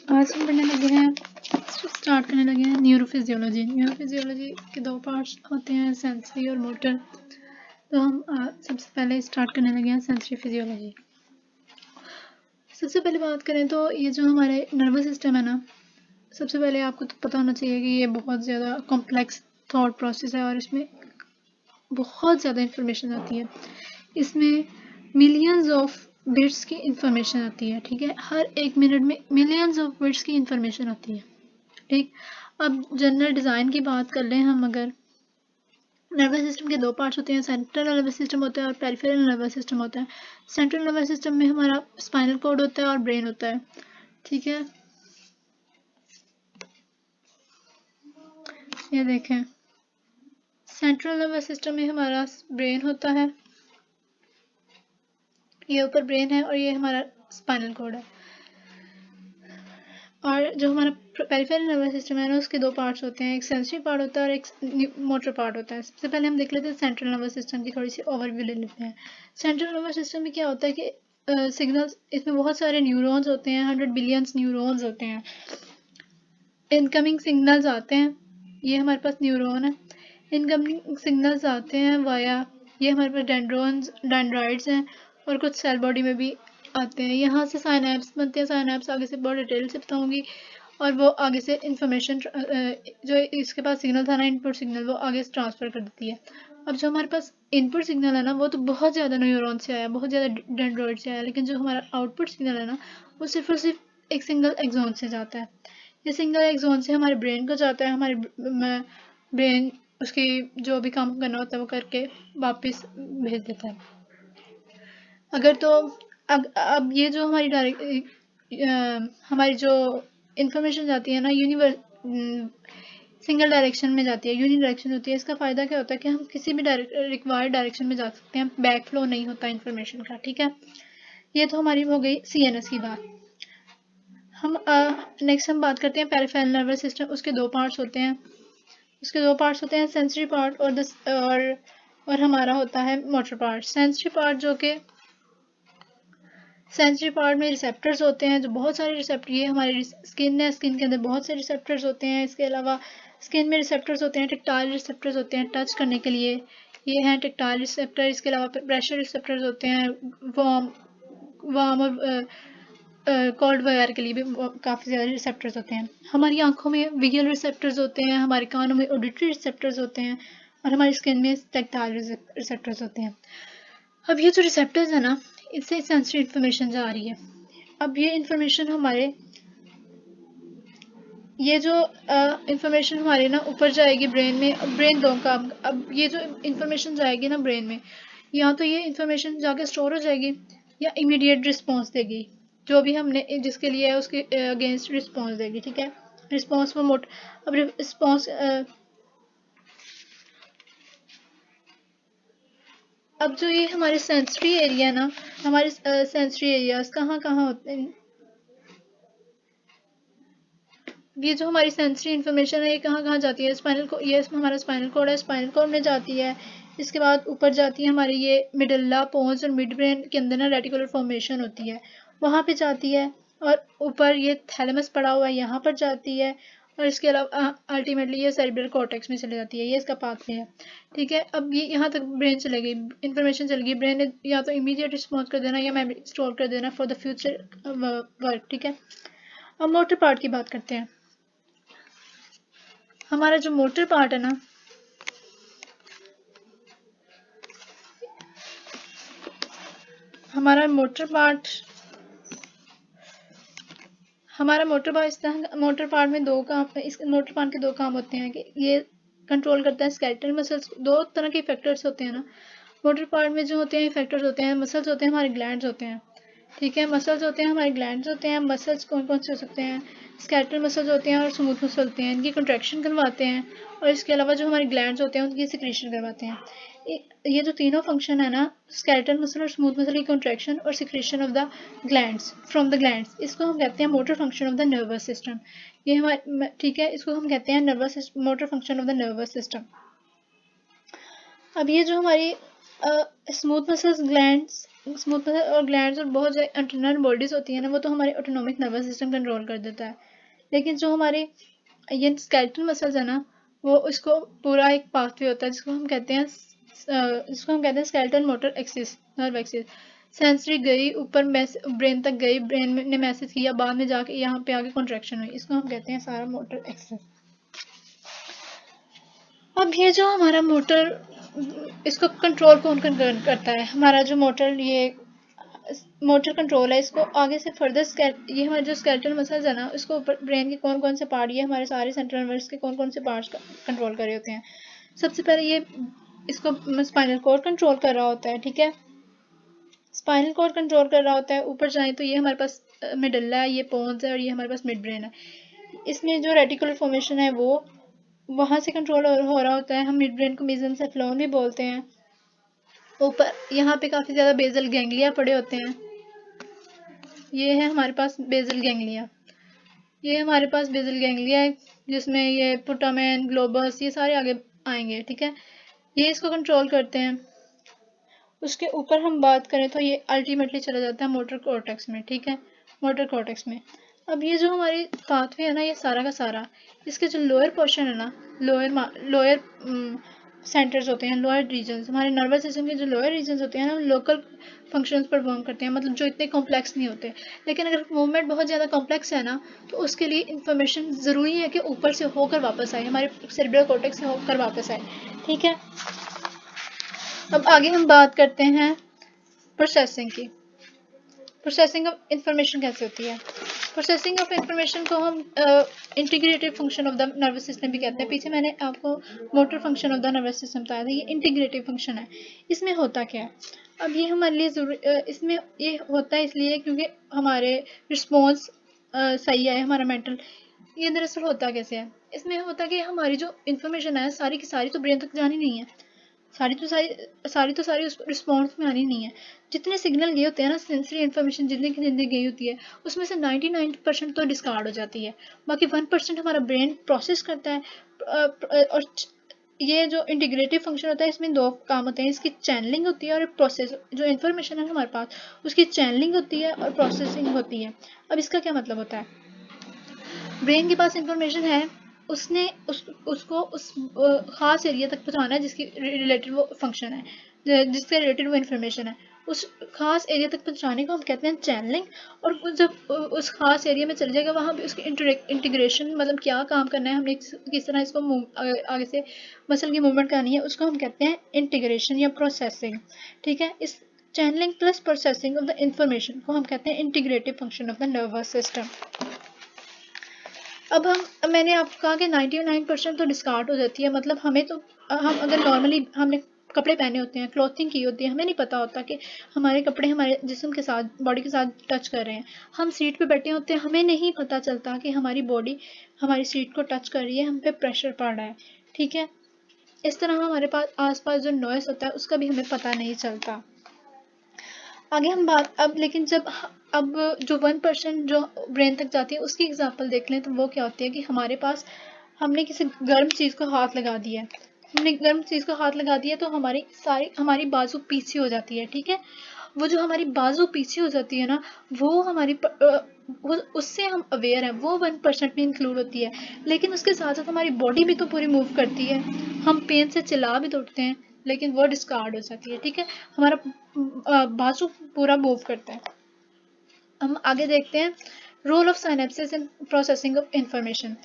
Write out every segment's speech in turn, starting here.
आज हम पढ़ने लगे हैं, स्टार्ट करने लगे हैं न्यूरोफिजियोलॉजी। न्यूरोफिजियोलॉजी के दो पार्ट्स होते हैं, सेंसरी और मोटर। तो हम सबसे पहले स्टार्ट करने लगे हैं सेंसरी फिजियोलॉजी। सबसे पहले बात करें तो ये जो हमारे नर्वस सिस्टम है ना, सबसे पहले आपको तो पता होना चाहिए कि ये बहुत ज़्यादा कॉम्प्लेक्स थॉट प्रोसेस है और इसमें बहुत ज़्यादा इंफॉर्मेशन आती है। इसमें मिलियंस ऑफ बिट्स की इंफॉर्मेशन आती है, ठीक है। हर एक मिनट में मिलियंस ऑफ बिट्स की इंफॉर्मेशन आती है, ठीक। अब जनरल डिज़ाइन की बात कर लें हम, अगर नर्वस सिस्टम के दो पार्ट्स होते हैं, सेंट्रल नर्वस सिस्टम होता है और पेरिफेरल नर्वस सिस्टम होता है। सेंट्रल नर्वस सिस्टम में हमारा स्पाइनल कॉर्ड होता है और ब्रेन होता है, ठीक है। ये देखें, सेंट्रल नर्वस सिस्टम में हमारा ब्रेन होता है, ये ऊपर ब्रेन है और ये हमारा स्पाइनल कॉर्ड है। और जो हमारा पेरिफेरल नर्वस सिस्टम है ना, उसके दो पार्ट्स होते हैं, एक सेंसरी पार्ट होता है और एक मोटर पार्ट होता है। सबसे पहले हम देख लेते हैं सेंट्रल नर्वस सिस्टम की थोड़ी सी ओवरव्यू ले लेते हैं। सेंट्रल नर्वस सिस्टम में क्या होता है कि सिग्नल्स, इसमें बहुत सारे न्यूरॉन्स होते हैं, 100 बिलियंस न्यूरॉन्स होते हैं। इनकमिंग सिग्नल्स आते हैं, ये हमारे पास न्यूरॉन है। इनकमिंग सिग्नल्स आते हैं वाया, ये हमारे पास डेंड्राइड्स हैं और कुछ सेल बॉडी में भी आते हैं। यहाँ से साइनैप्स बनते हैं, साइनैप्स आगे से बहुत डिटेल से बताऊंगी। और वो आगे से इंफॉर्मेशन जो इसके पास सिग्नल था ना, इनपुट सिग्नल, वो आगे से ट्रांसफ़र कर देती है। अब जो हमारे पास इनपुट सिग्नल है ना, वो तो बहुत ज़्यादा न्यूरॉन से आया, बहुत ज़्यादा डेंड्रॉइड से आया, लेकिन जो हमारा आउटपुट सिग्नल है ना, वो सिर्फ और सिर्फ एक सिंगल एक्सॉन से जाता है। ये सिंगल एक्सॉन से हमारे ब्रेन को जाता है, हमारे ब्रेन उसकी जो भी काम करना होता है वो करके वापस भेज देता है। अगर तो अब ये जो हमारी जो इंफॉर्मेशन जाती है ना, सिंगल डायरेक्शन में जाती है, यूनिडायरेक्शन होती है। इसका फ़ायदा क्या होता है कि हम किसी भी रिक्वायर्ड डायरेक्शन में जा सकते हैं, बैक फ्लो नहीं होता इन्फॉर्मेशन का, ठीक है। ये तो हमारी हो गई सीएनएस की बात। हम नेक्स्ट हम बात करते हैं पेरिफेरल नर्वस सिस्टम। उसके दो पार्ट्स होते हैं, सेंसरी पार्ट और हमारा होता है motor part. Sensory part sensory part में रिसेप्टर्स होते हैं, जो बहुत सारे रिसेप्टर, ये हमारी स्किन है, स्किन के अंदर बहुत से रिसेप्टर्स होते हैं। इसके अलावा स्किन में रिसेप्टर्स होते हैं, टेक्टाइल रिसेप्टर्स होते हैं टच करने के लिए, ये हैं टेक्टाइल रिसेप्टर। इसके अलावा प्रेशर रिसेप्टर्स होते हैं, वार्म और कोल्ड वगैरह के लिए भी काफ़ी ज़्यादा रिसेप्टर्स होते हैं। हमारी आंखों में विजुअल रिसेप्टर्स होते हैं, हमारे कानों में ऑडिटरी रिसेप्टर्स होते हैं और हमारी स्किन में टेक्टाइल रिसेप्टर्स होते हैं। अब ये जो रिसेप्टर्स है ना, इससे सेंसरी इन्फॉर्मेशन जा रही है। अब ये इन्फॉर्मेशन हमारे, ये जो इन्फॉर्मेशन हमारे ना ऊपर जाएगी ब्रेन में, ब्रेन दो का। अब ये जो इन्फॉर्मेशन जाएगी ना ब्रेन में, या तो ये इन्फॉर्मेशन जाके स्टोर हो जाएगी या इमीडिएट रिस्पॉन्स देगी, जो भी हमने जिसके लिए है उसके अगेंस्ट रिस्पॉन्स देगी, ठीक है। रिस्पॉन्स फॉर मोट अब रिस्पॉन्स अब जो ये हमारे सेंसरी एरिया ना, हमारे सेंसरी एरियाज कहाँ कहाँ होते हैं, ये जो हमारी सेंसरी इन्फॉर्मेशन है ये कहाँ कहाँ जाती है। स्पाइनल को, ये हमारा स्पाइनल कोड है, स्पाइनल कोड में जाती है। इसके बाद ऊपर जाती है हमारी ये मिडल्ला, पोन्स और मिड ब्रेन के अंदर ना रेटिकुलर फॉर्मेशन होती है, वहाँ पे जाती है। और ऊपर ये थैलेमस पड़ा हुआ है, यहाँ पर जाती है। और इसके अलावा अल्टीमेटली ये सेरिब्रल कॉर्टेक्स में चले जाती है, ये इसका पाथवे है, ठीक है। अब ये यहाँ तक ब्रेन चले गई, इन्फॉर्मेशन चल गई। ब्रेन ने या तो इमीडिएट रिस्पॉन्स कर देना या मेमोरी स्टोर कर देना फॉर द फ्यूचर वर्क, ठीक है। अब मोटर पार्ट की बात करते हैं। हमारा जो मोटर पार्ट है ना, हमारा मोटर पार्ट मोटर पार्ट में दो काम, इस मोटर पार्ट के दो काम होते हैं कि ये कंट्रोल करता है स्केलेटल मसल्स। दो तरह के फैक्टर्स होते हैं ना मोटर पार्ट में, जो होते हैं फैक्टर्स होते हैं, मसल्स होते हैं, हमारे ग्लैंड्स होते हैं, ठीक है। मसल्स होते हैं, हमारे ग्लैंड्स होते हैं। मसल्स कौन कौन से हो सकते हैं, स्केलेटल मसल्स होते हैं और स्मूथ मसल होते हैं, इनकी कंट्रैक्शन करवाते हैं। और इसके अलावा जो हमारे ग्लैंड्स होते हैं उनकी सिक्रीशन करवाते हैं। ये जो तीनों फंक्शन है ना, स्केलेटल मसल और स्मूथ मसल की कंट्रैक्शन और secretion of the glands from the glands, इसको हम कहते हैं motor function of the nervous system. ये हमारे, ठीक है, इसको हम कहते हैं motor function of the nervous system. अब ये जो हमारी smooth muscles, glands, smooth muscle और ग्लैंड्स और बहुत जो इंटरनल बॉडीज होती है ना, वो तो हमारे ऑटोनॉमिक नर्वस सिस्टम कंट्रोल कर देता है। लेकिन जो हमारे ये स्केलेटल मसल्स है ना, वो इसको पूरा एक पाथवे होता है जिसको हम कहते हैं skeletal motor axis, nerve axis. Sensory गई ऊपर, ब्रेन तक गई, ब्रेन ने मैसेज किया, बाद में जाके यहाँ पे आगे कॉन्ट्रैक्शन हुई, इसको हम कहते हैं सारा मोटर एक्सिस। अब ये जो हमारा मोटर, इसको कंट्रोल कौन करता है? हमारा जो मोटर, ये मोटर कंट्रोल है, इसको आगे से फर्दर ये हमारे जो स्केलेटल मसल्स है ना, इसको ऊपर ब्रेन के कौन कौन से पार्ट, ये हमारे सारे सेंट्रल नर्व्स के कौन कौन से पार्ट्स कंट्रोल कर रहे होते हैं। सबसे पहले ये इसको स्पाइनल कॉर्ड कंट्रोल कर रहा होता है, ठीक है, स्पाइनल कॉर्ड कंट्रोल कर रहा होता है। ऊपर जाए तो ये हमारे पास मिडल्ला है, ये पोन्स है, और ये हमारे पास मिड ब्रेन है। इसमें जो रेटिकुलर फॉर्मेशन है वो वहाँ से कंट्रोल हो रहा होता है। हम मिड ब्रेन को मेसेंसेफ्लोन भी बोलते हैं। ऊपर यहाँ पे काफ़ी ज़्यादा बेजल गैंग्लिया पड़े होते हैं। ये है हमारे पास बेजल गैंग्लिया, ये हमारे पास बेजल गैंग्लिया है, जिसमें ये पुटामेन, ग्लोबस, ये सारे आगे आएंगे, ठीक है, ये इसको कंट्रोल करते हैं। उसके ऊपर हम बात करें तो ये अल्टीमेटली चला जाता है मोटर कॉर्टेक्स में, ठीक है, मोटर कॉर्टेक्स में। अब ये जो हमारी पाथवे है ना, ये सारा का सारा, इसके जो लोअर पोर्शन है ना, लोअर सेंटर्स होते हैं, लोअर रीजन्स, हमारे नर्वस सिस्टम के जो लोअर रीजन्स होते हैं ना, लोकल फंक्शंस परफॉर्म करते हैं, मतलब जो इतने कॉम्प्लेक्स नहीं होते। लेकिन अगर मूवमेंट बहुत ज़्यादा कॉम्प्लेक्स है ना, तो उसके लिए इंफॉर्मेशन ज़रूरी है कि ऊपर से होकर वापस आए, हमारे सेरेब्रल कॉर्टेक्स से होकर वापस आए, ठीक है। अब आगे हम बात करते हैं प्रोसेसिंग की। प्रोसेसिंग ऑफ इंफॉर्मेशन कैसे होती है? प्रोसेसिंग ऑफ इंफॉर्मेशन को हम integrative function of the nervous system भी कहते हैं। पीछे मैंने आपको motor function of the nervous system बताया था, ये इंटीग्रेटिव फंक्शन है। इसमें होता क्या है? अब ये हमारे लिए इसमें ये होता है इसलिए क्योंकि हमारे रिस्पॉन्स सही है, हमारा मेंटल। ये दरअसल होता कैसे है? इसमें होता कि हमारी जो इन्फॉर्मेशन है सारी की सारी तो ब्रेन तक जानी नहीं है, सारी उस रिस्पॉन्स में आनी नहीं है। जितने सिग्नल गए होते हैं ना, सेंसरी इन्फॉर्मेशन जितने की जितनी गई होती है, उसमें से 99% तो डिस्कार्ड हो जाती है। बाकी 1% हमारा ब्रेन प्रोसेस करता है। और ये जो इंटीग्रेटिव फंक्शन होता है, इसमें दो काम होते हैं, इसकी चैनलिंग होती है और प्रोसेस। जो इन्फॉर्मेशन है हमारे पास, उसकी चैनलिंग होती है और प्रोसेसिंग होती है। अब इसका क्या मतलब होता है? ब्रेन के पास इंफॉर्मेशन है, उसने उसको उस खास एरिया तक पहुंचाना है जिसकी रिलेटेड वो फंक्शन है, जिससे रिलेटेड वो इन्फॉर्मेशन है। उस खास एरिया तक पहुंचाने को हम कहते हैं चैनलिंग। और वो जब उस खास एरिया में चल जाएगा, वहाँ पे उसकी इंटीग्रेशन, मतलब क्या काम करना है, हमने किस तरह इसको आगे से मसल की मूवमेंट करनी है, उसको हम कहते हैं इंटीग्रेशन या प्रोसेसिंग, ठीक है। इस channeling plus processing of the information को हम कहते हैं integrative function of the nervous system. अब मैंने आपको कहा कि 99% तो डिस्कार्ड हो जाती है, मतलब हमें तो, हम अगर नॉर्मली हमने कपड़े पहने होते हैं, क्लॉथिंग की होती है, हमें नहीं पता होता कि हमारे कपड़े हमारे जिस्म के साथ, बॉडी के साथ टच कर रहे हैं। हम सीट पे बैठे होते हैं, हमें नहीं पता चलता कि हमारी बॉडी हमारी सीट को टच कर रही है, हम पे प्रेशर पड़ रहा है, ठीक है। इस तरह हमारे पास आसपास जो नॉइस होता है उसका भी हमें पता नहीं चलता। आगे हम बात, लेकिन अब जो 1% जो ब्रेन तक जाती है, उसकी एग्जांपल देख लें तो वो क्या होती है कि हमारे पास, हमने किसी गर्म चीज़ को हाथ लगा दिया है, हमने गर्म चीज़ को हाथ लगा दिया तो हमारी बाजू पीछे हो जाती है, ठीक है। वो जो हमारी बाजू पीछे हो जाती है ना, वो उससे हम अवेयर हैं, वो 1% में इंक्लूड होती है। लेकिन उसके साथ साथ हमारी बॉडी भी तो पूरी मूव करती है, हम पेन से चिल्ला भी तो उठते हैं, लेकिन वो डिस्कार्ड हो जाती है, ठीक है। हमारा बाजू पूरा मूव करता है। हम आगे देखते हैं role of synapses in processing of information.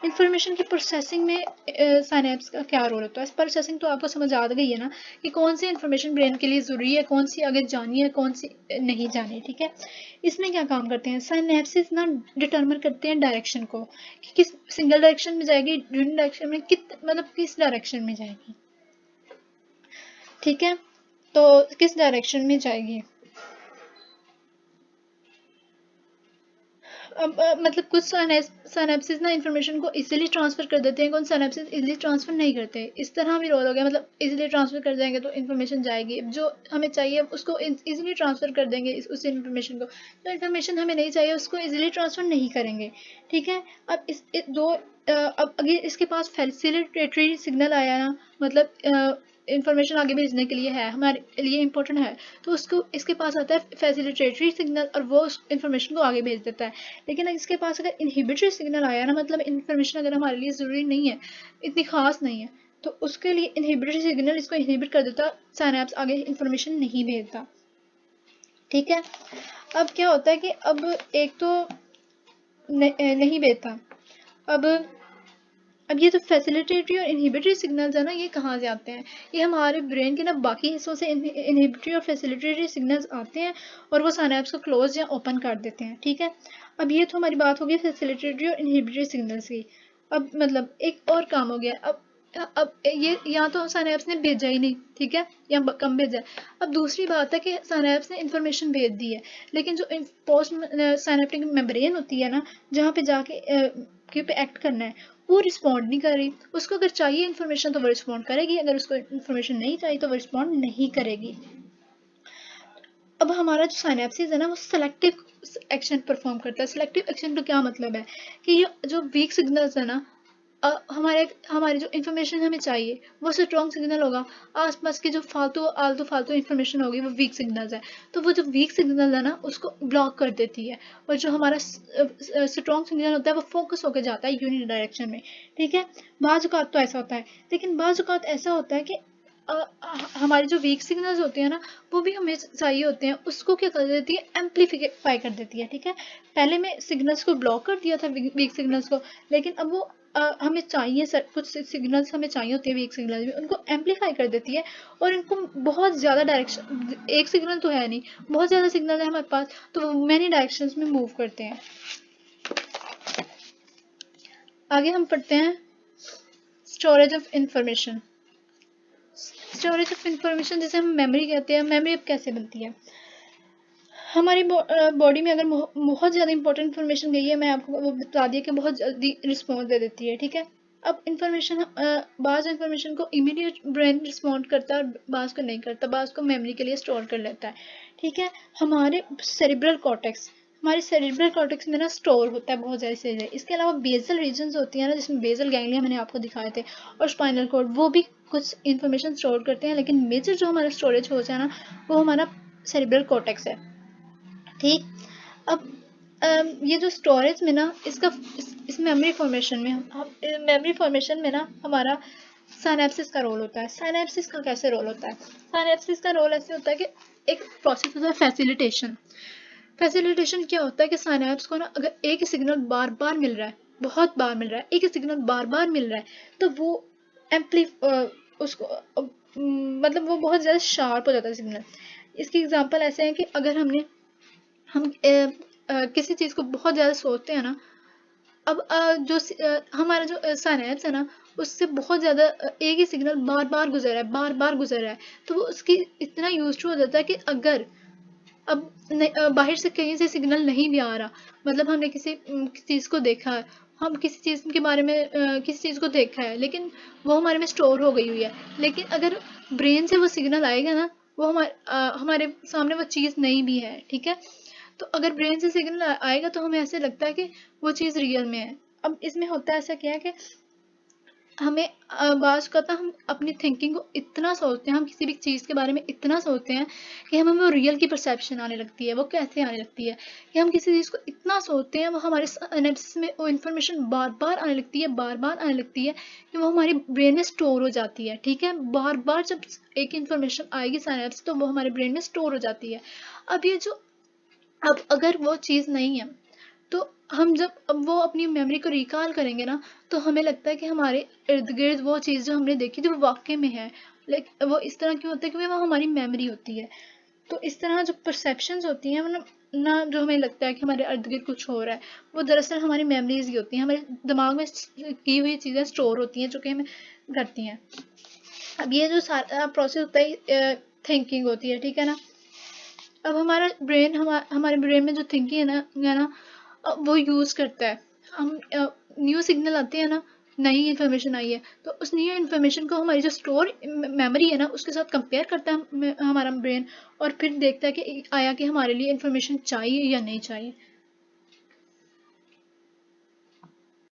Information की प्रोसेसिंग में साइनेप्स का क्या रोल होता है? प्रोसेसिंग तो आपको समझ आ गई है ना, कि कौन सी इंफॉर्मेशन ब्रेन के लिए ज़रूरी है, कौन सी आगे जानी है, कौन सी नहीं जानी, ठीक है। इसमें क्या काम करते हैं? साइनेप्सिस ना डिटरमिन करते हैं डायरेक्शन को, कि किस सिंगल डायरेक्शन में जाएगी, यूनि डायरेक्शन में, मतलब किस डायरेक्शन में जाएगी, ठीक है। तो किस डायरेक्शन में जाएगी। मतलब कुछ साइनेप्सिस ना इंफॉर्मेशन को इजीली ट्रांसफर कर देते हैं, कुछ साइनेप्सिस इजीली ट्रांसफर नहीं करते। इस तरह भी रोल हो गया, मतलब इजीली ट्रांसफर कर देंगे तो इंफॉर्मेशन जाएगी, जो हमें चाहिए उसको इजीली ट्रांसफर कर देंगे, उस इंफॉर्मेशन को। जो इंफॉर्मेशन हमें नहीं चाहिए उसको इजीली ट्रांसफर नहीं करेंगे, ठीक है। अब अब अगर इसके पास फैसिलिटेटरी सिग्नल आया ना, मतलब इंफॉर्मेशन आगे भेजने के लिए है, हमारे लिए इंपॉर्टेंट है, तो उसको इसके पास आता है फैसिलिटेटरी सिग्नल और वो उस इंफॉर्मेशन को आगे भेज देता है। लेकिन इसके पास अगर इनहिबिटरी सिग्नल आया ना, मतलब इंफॉर्मेशन अगर हमारे लिए ज़रूरी नहीं है, इतनी खास नहीं है, तो उसके लिए इनहिबिटरी सिग्नल इसको इनहिबिट कर देता, साइनैप्स आगे इंफॉर्मेशन नहीं भेजता। ठीक है, अब क्या होता है कि अब एक तो नहीं भेजता, अब ये जो फैसिलिटेटरी और इनहिबिटरी सिग्नल्स है ना, ये कहाँ से आते हैं? ये हमारे ब्रेन के ना बाकी हिस्सों से इनहिबिटरी और फैसिलिटेटरी सिग्नल्स आते हैं और वो साइनैप्स को क्लोज या ओपन कर देते हैं। ठीक है, अब ये तो हमारी बात हो गई फैसिलिटेटरी और इनहिबिटरी सिग्नल्स की। अब मतलब एक और काम हो गया, अब ये या तो साइनैप्स ने भेजा ही नहीं, ठीक है, या कम भेजा है। अब दूसरी बात है कि साइनैप्स ने इंफॉर्मेशन भेज दी है, लेकिन जो पोस्ट साइनेप्टिक मेम्ब्रेन होती है ना, जहाँ पे जाके के पे एक्ट करना है, वो रिस्पॉन्ड नहीं कर रही। उसको अगर चाहिए इन्फॉर्मेशन तो वो रिस्पॉन्ड करेगी, अगर उसको इन्फॉर्मेशन नहीं चाहिए तो वो रिस्पॉन्ड नहीं करेगी। अब हमारा जो साइनेप्सिस है ना, वो सेलेक्टिव एक्शन परफॉर्म करता है। सेलेक्टिव एक्शन का क्या मतलब है कि ये जो वीक सिग्नल्स है ना, हमारी जो इन्फॉर्मेशन हमें चाहिए वो स्ट्रॉन्ग सिग्नल होगा, आसपास की जो आलतू फालतू इन्फॉर्मेशन होगी वो वीक सिग्नल्स है, तो वो जो वीक सिग्नल है ना उसको ब्लॉक कर देती है, और जो हमारा स्ट्रॉन्ग सिग्नल होता है वो फोकस होकर जाता है यूनिट डायरेक्शन में। ठीक है, बाज़ औक़ात तो ऐसा होता है, लेकिन बाज़ औक़ात ऐसा होता है कि हमारे जो वीक सिग्नल्स होते हैं ना, वो भी हमें चाहिए होते हैं, उसको क्या कर देती है, एम्पलीफाई कर देती है। ठीक है, पहले मैं सिग्नल्स को ब्लॉक कर दिया था, वीक सिग्नल्स को, लेकिन अब वो हमें चाहिए कुछ सिग्नल्स हमें चाहिए होते हैं वीक सिग्नल्स भी, उनको एम्पलीफाई कर देती है और इनको बहुत ज़्यादा डायरेक्शन, एक सिग्नल तो है नहीं, बहुत ज़्यादा सिग्नल है हमारे पास, तो वो मैनी डायरेक्शंस में मूव करते हैं। आगे हम पढ़ते हैं storage of information. Storage of information जिसे हम मेमोरी कहते हैं। मेमोरी अब कैसे बनती है? हमारी बॉडी में अगर बहुत ज़्यादा इंपॉर्टेंट इन्फॉर्मेशन गई है, मैं आपको वो बता दिया कि बहुत जल्दी रिस्पॉन्स दे देती है। ठीक है, अब इन्फॉर्मेशन बाज़ इन्फॉर्मेशन को इमीडिएट ब्रेन रिस्पॉन्ड करता है और बाज़ को नहीं करता, बाज़ को मेमोरी के लिए स्टोर कर लेता है। ठीक है, हमारे सेरिब्रल कॉर्टेक्स में ना स्टोर होता है बहुत ज़्यादा चीज़ें। इसके अलावा बेसल रीजन्स होती हैं ना, जिसमें बेसल गैंग्लिया मैंने आपको दिखाए थे, और स्पाइनल कॉर्ड, वो भी कुछ इन्फॉर्मेशन स्टोर करते हैं, लेकिन मेजर जो हमारा स्टोरेज होता है ना, वो हमारा सेरिब्रल कॉर्टेक्स है। ठीक, अब ये जो स्टोरेज में ना, इस मेमोरी फॉर्मेशन में ना हमारा साइनेप्सिस का रोल होता है। साइनेप्सिस का कैसे रोल होता है? साइनेप्सिस का रोल ऐसे होता है कि एक प्रोसेस होता है फैसिलिटेशन। फैसिलिटेशन क्या होता है कि साइनेप्स को ना अगर एक ही सिग्नल बार बार मिल रहा है, बहुत बार मिल रहा है, एक ही सिग्नल बार बार मिल रहा है, तो वो उसको मतलब वो बहुत ज़्यादा शार्प हो जाता है सिग्नल। इसकी एग्जांपल ऐसे है कि अगर हम किसी चीज़ को बहुत ज़्यादा सोचते हैं ना, अब हमारा जो साइनेप्स है ना, उससे बहुत ज़्यादा एक ही सिग्नल बार बार गुजर रहा है, तो वो उसकी इतना यूज टू हो जाता है कि अगर अब बाहर से कहीं से सिग्नल नहीं भी आ रहा, मतलब हमने किसी चीज़ को देखा है, हम किसी चीज़ के बारे में किसी चीज़ को देखा है, लेकिन वो हमारे में स्टोर हो गई हुई है, लेकिन अगर ब्रेन से वो सिग्नल आएगा ना, वो हमारे सामने वो चीज़ नहीं भी है। ठीक है, तो अगर ब्रेन से सिग्नल आएगा तो हमें ऐसे लगता है कि वो चीज़ रियल में है। अब इसमें होता है ऐसा क्या है कि हमें बाज़ का हम अपनी थिंकिंग को इतना सोचते हैं, हम किसी भी चीज़ के बारे में इतना सोचते हैं कि हमें वो रियल की परसेप्शन आने लगती है। वो कैसे आने लगती है कि हम किसी चीज़ को इतना सोचते हैं, वो हमारे सिनेप्सिस में वो इन्फॉर्मेशन बार बार आने लगती है, बार बार आने लगती है, कि वो हमारी ब्रेन में स्टोर हो जाती है। ठीक है, बार बार जब एक इन्फॉर्मेशन आएगी सिनेप्स, तो वो हमारे ब्रेन में स्टोर हो जाती है। अब अगर वो चीज़ नहीं है, तो अब वो अपनी मेमोरी को रिकॉल करेंगे ना, तो हमें लगता है कि हमारे इर्द गिर्द वो चीज़ जो हमने देखी थी वो वाकई में है। लेकिन वो इस तरह क्यों होता है कि वो हमारी मेमोरी होती है। तो इस तरह जो परसेप्शंस होती हैं, मतलब ना, जो हमें लगता है कि हमारे इर्द गिर्द कुछ हो रहा है, वो दरअसल हमारी मेमोरीज ही होती हैं, हमारे दिमाग में की हुई चीज़ें स्टोर होती हैं, जो कि हमें करती हैं। अब ये जो सारा प्रोसेस होता है, थिंकिंग होती है। ठीक है ना, अब हमारे ब्रेन में जो थिंकिंग है ना, वो यूज़ करता है। हम न्यू सिग्नल आते हैं ना, नई इन्फॉर्मेशन आई है, तो उस न्यू इन्फॉर्मेशन को हमारी जो स्टोर मेमोरी है ना, उसके साथ कंपेयर करता है हमारा ब्रेन, और फिर देखता है कि आया कि हमारे लिए इन्फॉर्मेशन चाहिए या नहीं चाहिए।